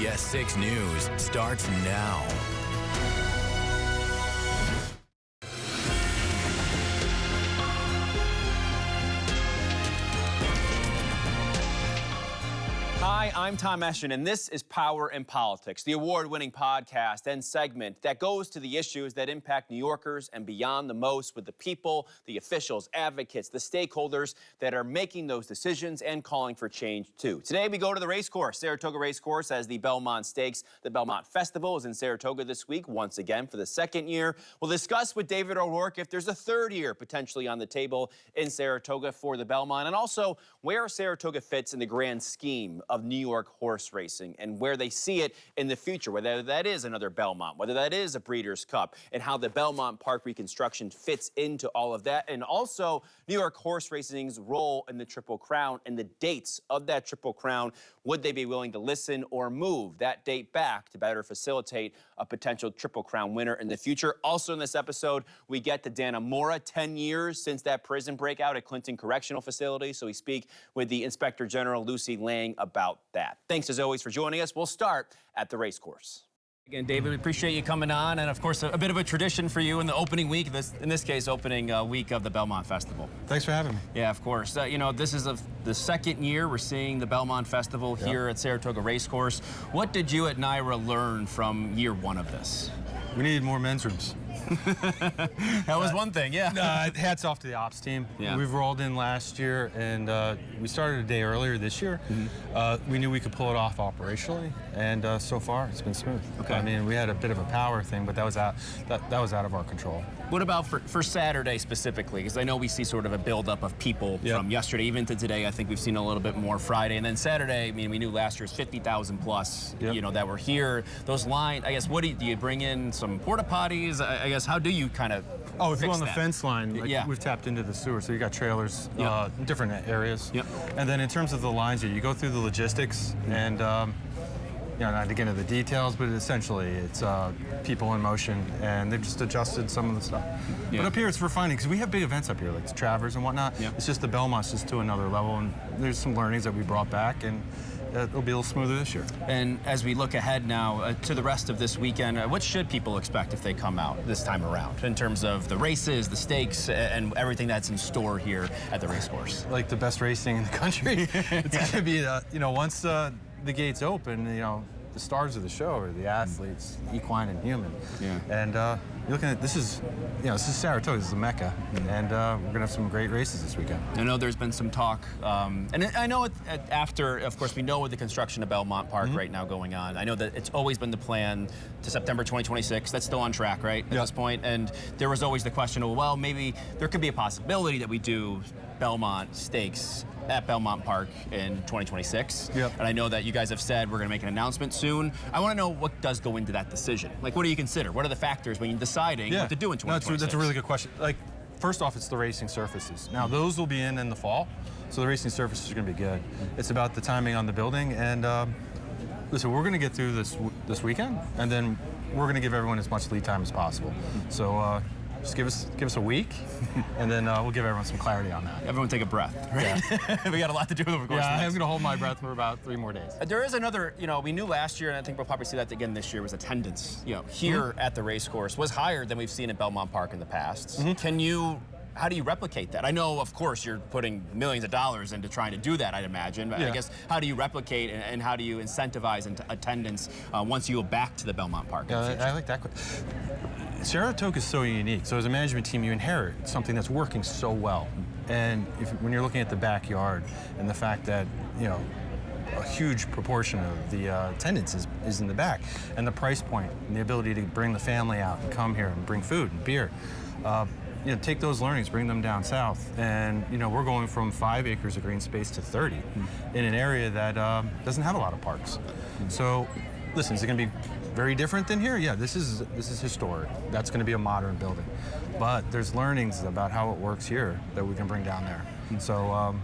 CBS 6 News starts now. Hi, I'm Tom Eschen, and this is Power in Politics, the award-winning podcast and segment that goes to the issues that impact New Yorkers and beyond the most with the people, the officials, advocates, the stakeholders that are making those decisions and calling for change, too. Today, we go to the racecourse, Saratoga Racecourse, as the Belmont Stakes. The Belmont Festival is in Saratoga this week, once again, for the second year. We'll discuss with David O'Rourke if there's a third year potentially on the table in Saratoga for the Belmont, and also where Saratoga fits in the grand scheme of New York horse racing and where they see it in the future, whether that is another Belmont, whether that is a Breeders' Cup, and how the Belmont Park reconstruction fits into all of that, and also New York horse racing's role in the Triple Crown and the dates of that Triple Crown. Would they be willing to listen or move that date back to better facilitate a potential Triple Crown winner in the future? Also in this episode, we get to Dana Mora, 10 years since that prison breakout at Clinton Correctional Facility. So we speak with the Inspector General, Lucy Lang, about that. Thanks as always for joining us. We'll start at the racecourse. Again, David, we appreciate you coming on, and of course, a bit of a tradition for you in the opening week, in this case, opening week of the Belmont Festival. Thanks for having me. Yeah, of course. You know, this is the second year we're seeing the Belmont Festival here at Saratoga Racecourse. What did you at NYRA learn from year one of this? We needed more men's rooms. That was one thing, yeah. Hats off to the ops team. Yeah. We've rolled in last year, and we started a day earlier this year. We knew we could pull it off operationally, and so far it's been smooth. Okay. I mean, we had a bit of a power thing, but that was out of our control. What about for Saturday specifically? Because I know we see sort of a buildup of people from yesterday even to today. I think we've seen a little bit more Friday, and then Saturday. I mean, we knew last year's 50,000 plus. You know, that were here. Those lines. I guess. What do you bring in? Some porta potties? I guess. How do you kind of? Oh, if you're on the that? Fence line, we've tapped into the sewer, so you got trailers in different areas. And then in terms of the lines, you go through the logistics and. You know, not to get into the details, but essentially it's people in motion, and they've just adjusted some of the stuff. But up here it's refining, because we have big events up here, like the Travers and whatnot. It's just the Belmont's just to another level, and there's some learnings that we brought back, and it'll be a little smoother this year. And as we look ahead now to the rest of this weekend, what should people expect if they come out this time around in terms of the races, the stakes, and everything that's in store here at the racecourse? Like the best racing in the country. It's going to be, you know, once the gates open, you know, the stars of the show are the athletes, equine and human. And you're looking at, this is Saratoga, this is the Mecca, and we're gonna have some great races this weekend. I know there's been some talk, and I know after, of course, we know with the construction of Belmont Park right now going on, I know that it's always been the plan to September 2026. That's still on track, right, at this point? And there was always the question of, well, maybe there could be a possibility that we do Belmont Stakes at Belmont Park in 2026. And I know that you guys have said we're going to make an announcement soon. I want to know what does go into that decision. Like, what do you consider? What are the factors when you're deciding what to do in 2026? No, that's a really good question. Like, first off, it's the racing surfaces. Now, those will be in the fall, so the racing surfaces are going to be good. It's about the timing on the building, and listen, we're going to get through this weekend, and then we're going to give everyone as much lead time as possible. So. Just give us a week, and then we'll give everyone some clarity on that. Everyone take a breath, right? We got a lot to do over the course of I'm going to hold my breath for about 3 more days. There is another, you know, we knew last year, and I think we'll probably see that again this year, was attendance, you know, here at the racecourse was higher than we've seen at Belmont Park in the past. How do you replicate that? I know, of course, you're putting millions of dollars into trying to do that, I'd imagine, but I guess, how do you replicate and how do you incentivize attendance once you go back to the Belmont Park? I like that question. Saratoga is so unique. So as a management team, you inherit something that's working so well. And when you're looking at the backyard and the fact that, you know, a huge proportion of the attendance is in the back, and the price point and the ability to bring the family out and come here and bring food and beer, you know, take those learnings, bring them down south, and you know, we're going from 5 acres of green space to 30 in an area that doesn't have a lot of parks. So, listen, is it going to be very different than here? Yeah, this is historic. That's going to be a modern building, but there's learnings about how it works here that we can bring down there. So.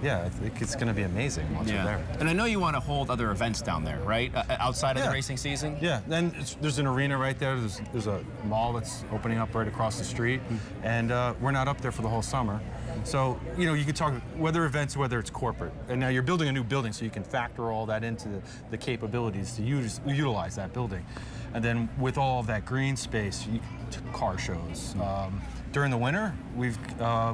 Yeah, I think it's going to be amazing once we're there. And I know you want to hold other events down there, right? Outside of the racing season? Yeah, then there's an arena right there. There's a mall that's opening up right across the street. And we're not up there for the whole summer. So, you know, you could talk whether events, whether it's corporate. And now you're building a new building, so you can factor all that into the capabilities to utilize that building. And then with all of that green space, car shows. During the winter, we've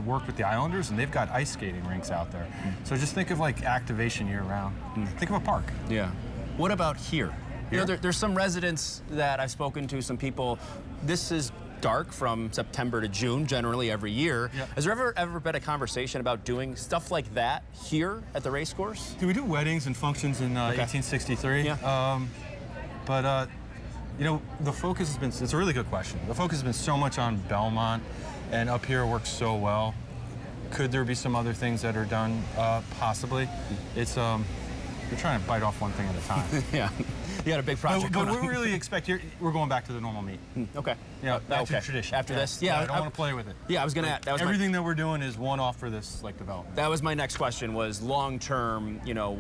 worked with the Islanders, and they've got ice skating rinks out there. So just think of like activation year round. Think of a park. Yeah. What about here? You know, there's some residents that I've spoken to, some people. This is dark from September to June, generally every year. Yeah. Has there ever been a conversation about doing stuff like that here at the race course? Do we do weddings and functions in 1863? Yeah. You know, the focus has been, it's a really good question. The focus has been so much on Belmont, and up here works so well. Could there be some other things that are done? Possibly. It's, we're trying to bite off one thing at a time. Yeah. You got a big project But going on. we really expect, we're going back to the normal meet. Okay. Yeah, back okay. to tradition. After this? Yeah. I don't want to play with it. Yeah, I was going to add. Everything that we're doing is one-off for this development. That was my next question, was long-term, you know,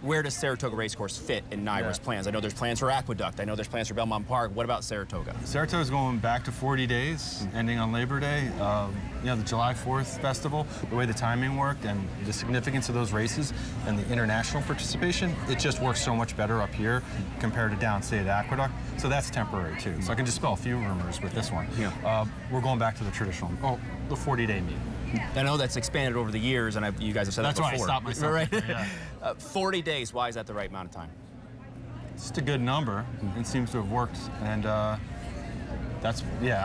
where does Saratoga Racecourse fit in NYRA's plans? I know there's plans for Aqueduct. I know there's plans for Belmont Park. What about Saratoga? Saratoga's going back to 40 days, ending on Labor Day. You know, the July 4th festival, the way the timing worked and the significance of those races and the international participation, it just works so much better up here compared to downstate at Aqueduct. So that's temporary too. So I can dispel a few rumors with this one. Yeah. We're going back to the traditional, the 40-day meet. I know that's expanded over the years, and you guys have said that's that before. That's why I stopped myself. Right? There, yeah. 40 days, why is that the right amount of time? It's just a good number. It seems to have worked, and I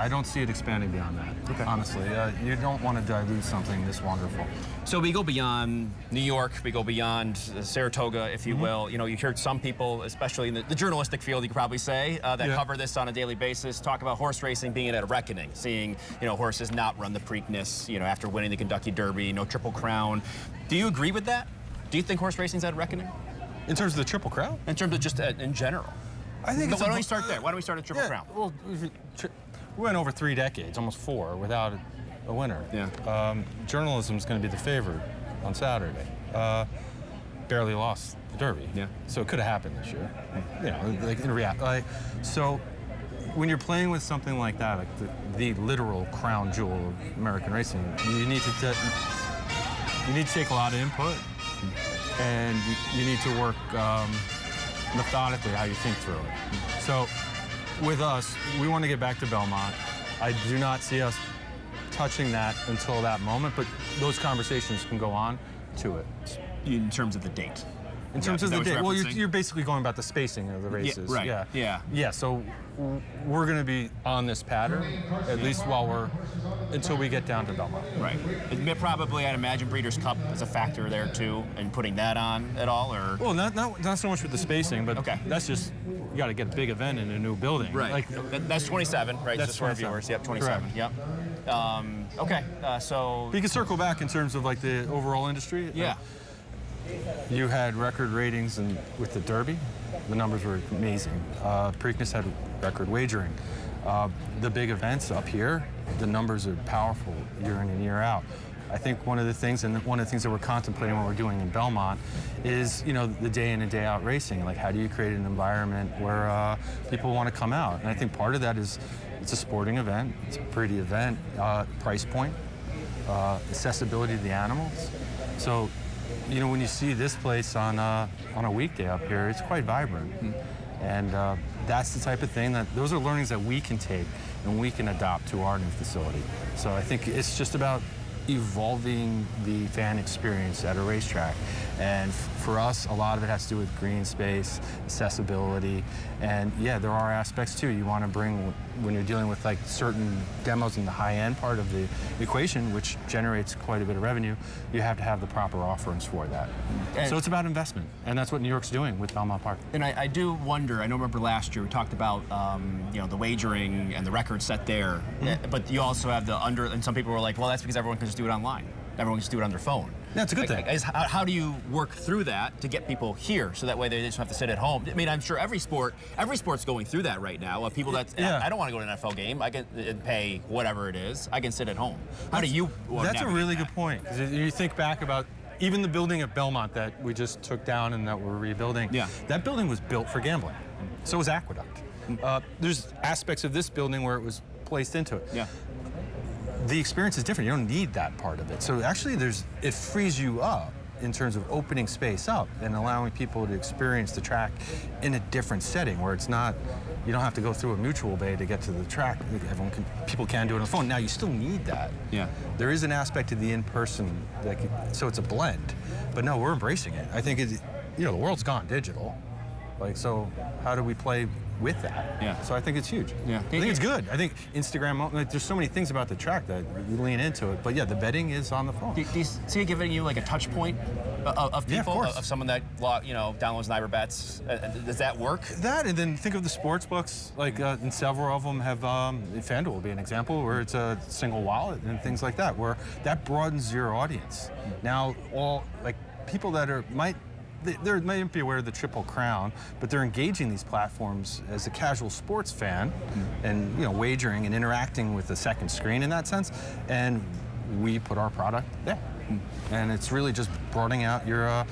don't see it expanding beyond that, honestly. You don't want to dilute something this wonderful. So we go beyond New York, we go beyond Saratoga, if you will. You know, you heard some people, especially in the journalistic field, you could probably say, that cover this on a daily basis, talk about horse racing being at a reckoning, seeing, you know, horses not run the Preakness, you know, after winning the Kentucky Derby, no Triple Crown. Do you agree with that? Do you think horse racing's at a reckoning? In terms of the Triple Crown? In terms of just in general. I think Why don't we start there? Why don't we start at Triple Crown? Well, we went over 3 decades, almost 4, without a winner. Yeah. Journalism's going to be the favorite on Saturday. Barely lost the Derby. Yeah. So it could have happened this year. You know, like in reality. So when you're playing with something like that, like the literal crown jewel of American racing, you need to take a lot of input, and you need to work methodically how you think through it. So with us, we want to get back to Belmont. I do not see us touching that until that moment, but those conversations can go on to it. In terms of the date. In terms of the date, well, you're basically going about the spacing of the races. Yeah, right. Yeah. Yeah. So we're going to be on this pattern at least until we get down to Belmont. Right. Probably, I'd imagine Breeders' Cup is a factor there too, and putting that on at all, or. Well, not so much with the spacing, but that's just you got to get a big event in a new building. Right. Like that's 27, right? That's just for our viewers. Yep, 27. Correct. Yep. Okay. So. You can circle back in terms of like the overall industry. Yeah. You had record ratings with the Derby. The numbers were amazing. Preakness had record wagering. The big events up here, the numbers are powerful year in and year out. I think one of the things that we're contemplating when we're doing in Belmont is, you know, the day in and day out racing. Like, how do you create an environment where people want to come out? And I think part of that is it's a sporting event, it's a pretty event, price point, accessibility to the animals. So, you know, when you see this place on a weekday up here, it's quite vibrant. And that's the type of thing those are learnings that we can take and we can adopt to our new facility. So I think it's just about evolving the fan experience at a racetrack. And for us, a lot of it has to do with green space, accessibility, and yeah, there are aspects too. You want to bring, when you're dealing with like certain demos in the high-end part of the equation, which generates quite a bit of revenue, you have to have the proper offerings for that. And so it's about investment, and that's what New York's doing with Belmont Park. And I do wonder, I remember last year we talked about you know, the wagering and the record set there, but you also have the and some people were like, well, that's because everyone can just do it online. Everyone can just do it on their phone. Yeah, it's a good thing. How do you work through that to get people here so that way they just have to sit at home? I mean, I'm sure every sport's going through that right now. People I don't want to go to an NFL game. I can pay whatever it is. I can sit at home. How do you? That's a really good point. You think back about even the building at Belmont that we just took down and that we're rebuilding. Yeah. That building was built for gambling. So was Aqueduct. There's aspects of this building where it was placed into it. Yeah. the experience is different. You don't need that part of it. So actually it frees you up in terms of opening space up and allowing people to experience the track in a different setting where it's not, you don't have to go through a mutual bay to get to the track. People can do it on the phone. Now you still need that. Yeah. There is an aspect to the in-person, so it's a blend. But no, we're embracing it. I think the world's gone digital. So how do we play with that? Yeah. So I think it's huge. Yeah. I think it's good. I think Instagram, there's so many things about the track that you lean into it. But yeah, the betting is on the phone. Do you see it giving you like a touch point of people, Yeah, of course. of someone that downloads NYBERBets? Does that work? That, and then think of the sports books, and several of them have, FanDuel will be an example, where it's a single wallet and things like that, where that broadens your audience. Now, people that they might be aware of the Triple Crown, but they're engaging these platforms as a casual sports fan and wagering and interacting with the second screen in that sense, and we put our product there. And it's really just broadening out your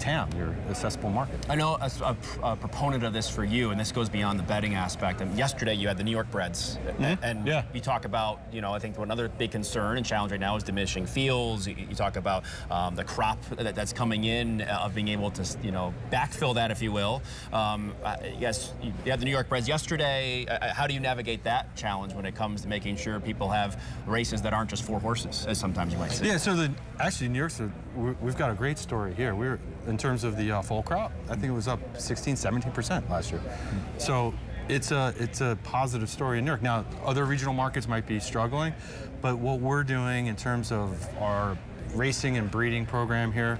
TAM, your accessible market. I know a proponent of this for you, and this goes beyond the betting aspect. And yesterday you had the New York Breds, and you talk about, I think another big concern and challenge right now is diminishing fields. You talk about the crop that's coming in, of being able to, backfill that, if you will. Yes, you had the New York Breds yesterday. How do you navigate that challenge when it comes to making sure people have races that aren't just 4 horses, as sometimes you might say? Yeah, so actually New York's, we've got a great story here. In terms of the full crop, I think it was up 16, 17% last year. So it's a positive story in New York. Now, other regional markets might be struggling, but what we're doing in terms of our racing and breeding program here,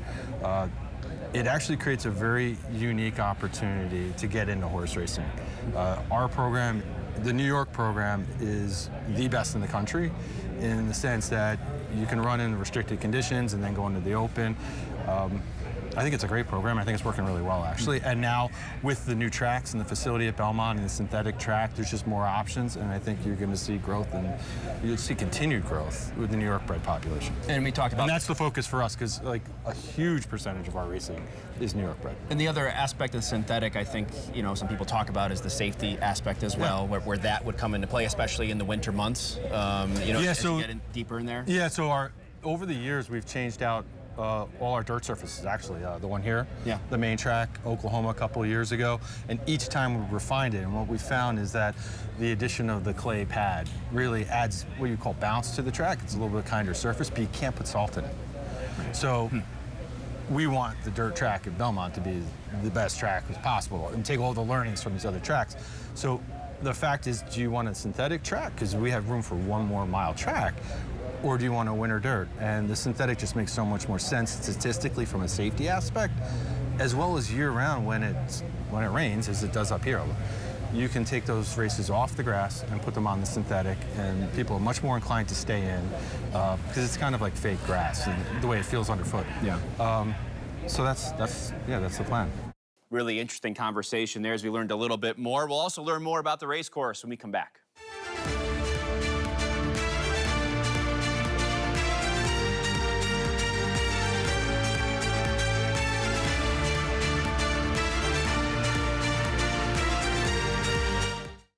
it actually creates a very unique opportunity to get into horse racing. Our program, the New York program, is the best in the country in the sense that you can run in restricted conditions and then go into the open. I think it's a great program. I think it's working really well, actually. And now with the new tracks and the facility at Belmont and the synthetic track, there's just more options, and I think you're going to see growth, and you'll see continued growth with the New York bred population. And we talked about, and that's the focus for us, because a huge percentage of our racing is New York bred. And the other aspect of synthetic, I think, some people talk about is the safety aspect as well, where that would come into play, especially in the winter months. As you get deeper in there. Yeah. So over the years, we've changed out all our dirt surfaces, actually. The one here, the main track, Oklahoma a couple of years ago, and each time we refined it, and what we found is that the addition of the clay pad really adds what you call bounce to the track. It's a little bit kinder surface, but you can't put salt in it. So we want the dirt track at Belmont to be the best track as possible and take all the learnings from these other tracks. So the fact is, do you want a synthetic track? Because we have room for one more mile track. Or do you want a winter dirt? And the synthetic just makes so much more sense statistically from a safety aspect, as well as year-round when it rains, as it does up here. You can take those races off the grass and put them on the synthetic, and people are much more inclined to stay in because it's kind of like fake grass and the way it feels underfoot. Yeah. So that's the plan. Really interesting conversation there as we learned a little bit more. We'll also learn more about the race course when we come back.